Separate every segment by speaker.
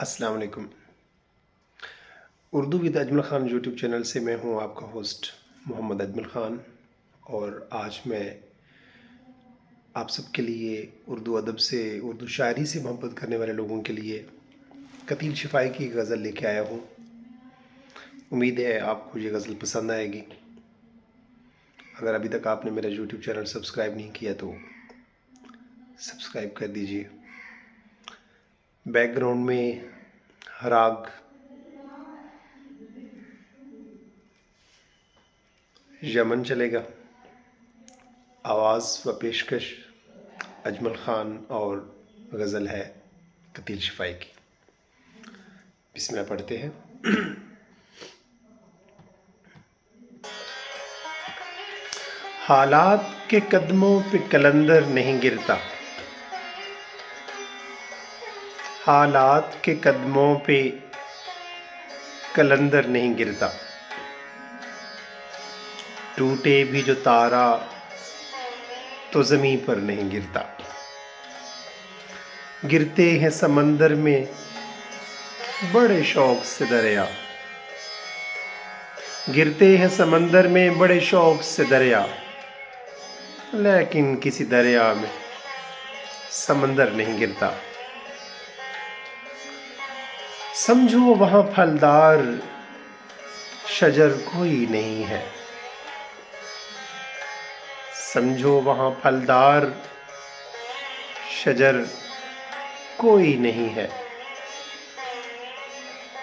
Speaker 1: السلام علیکم۔ Urdu with Ajmal Khan YouTube channel سے میں ہوں آپ کا ہوسٹ محمد اجمل خان، اور آج میں آپ سب کے لیے اردو ادب سے، اردو شاعری سے محبت کرنے والے لوگوں کے لیے قتیل شفائی کی غزل لے کے آیا ہوں۔ امید ہے آپ کو یہ غزل پسند آئے گی۔ اگر ابھی تک آپ نے میرا یوٹیوب چینل سبسکرائب نہیں کیا تو سبسکرائب کر دیجیے۔ بیک گراؤنڈ میں راگ یمن چلے گا، آواز و پیشکش اجمل خان، اور غزل ہے قتیل شفائی کی۔ بسم اللہ پڑھتے ہیں۔ حالات کے قدموں پہ کلندر نہیں گرتا، حالات کے قدموں پہ کلندر نہیں گرتا، ٹوٹے بھی جو تارا تو زمیں پر نہیں گرتا، گرتے ہیں سمندر میں بڑے شوق سے دریا، گرتے ہیں سمندر میں بڑے شوق سے دریا، لیکن کسی دریا میں سمندر نہیں گرتا۔ سمجھو وہاں پھلدار شجر کوئی نہیں ہے، سمجھو وہاں پھلدار شجر کوئی نہیں ہے،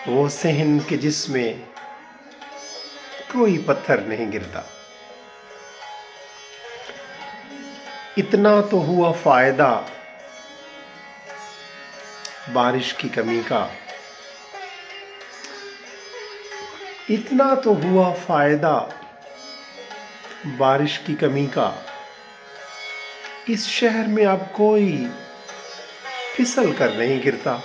Speaker 1: وہ صحن کے جس میں کوئی پتھر نہیں گرتا۔ اتنا تو ہوا فائدہ بارش کی کمی کا، اتنا تو ہوا فائدہ بارش کی کمی کا، اس شہر میں اب کوئی پھسل کر نہیں گرتا۔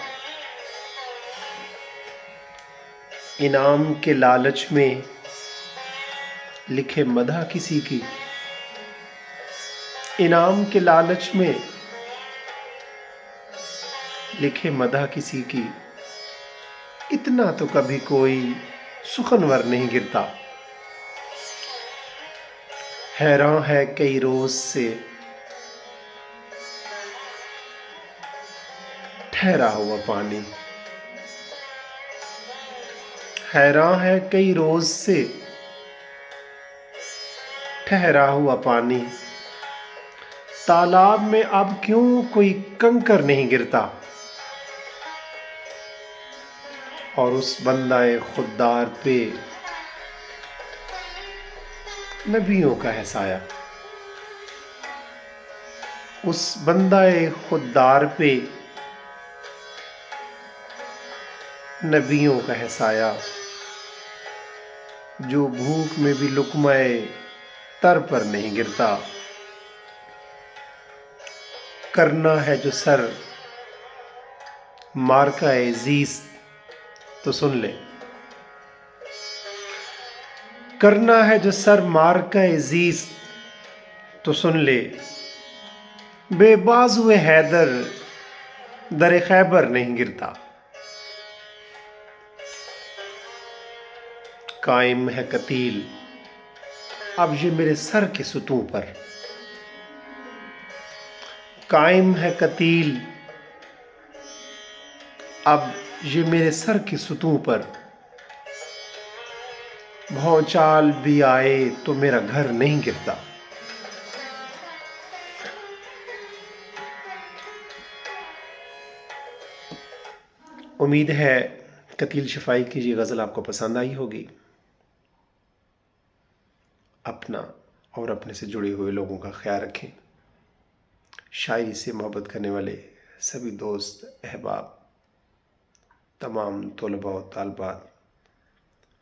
Speaker 1: انعام کے لالچ میں لکھے مدح کسی کی، انعام کے لالچ میں لکھے مدح کسی کی، اتنا تو کبھی کوئی سخنور نہیں گرتا۔ حیراں ہے کئی روز سے ٹھہرا ہوا پانی، حیراں ہے کئی روز سے ٹھہرا ہوا پانی، تالاب میں اب کیوں کوئی کنکر نہیں گرتا، اور اس بندہ خوددار پہ نبیوں کا ہے سایہ، اس بندہ خوددار پہ نبیوں کا ہے سایہ، جو بھوک میں بھی لقمہ تر پر نہیں گرتا۔ کرنا ہے جو سر مارکہ زیست تو سن لے، کرنا ہے جو سر مارکہ زیست تو سن لے، بے بازو حیدر در خیبر نہیں گرتا۔ قائم ہے قتیل اب یہ میرے سر کے ستون پر، قائم ہے قتیل اب یہ میرے سر کے ستون پر، بھونچال بھی آئے تو میرا گھر نہیں گرتا۔ امید ہے قتیل شفائی کی یہ غزل آپ کو پسند آئی ہوگی۔ اپنا اور اپنے سے جڑے ہوئے لوگوں کا خیال رکھیں۔ شاعری سے محبت کرنے والے سبھی دوست احباب، تمام طلباء و طالبات،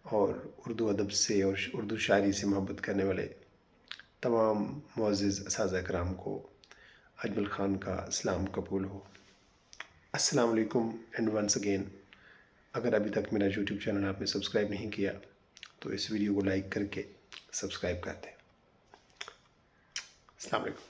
Speaker 1: اور اردو ادب سے اور اردو شاعری سے محبت کرنے والے تمام معزز اساتذہ کرام کو اجمل خان کا سلام قبول ہو۔ السلام علیکم اینڈ ونس اگین۔ اگر ابھی تک میرا یوٹیوب چینل آپ نے سبسکرائب نہیں کیا تو اس ویڈیو کو لائک کر کے سبسکرائب کر دیں۔ السلام علیکم۔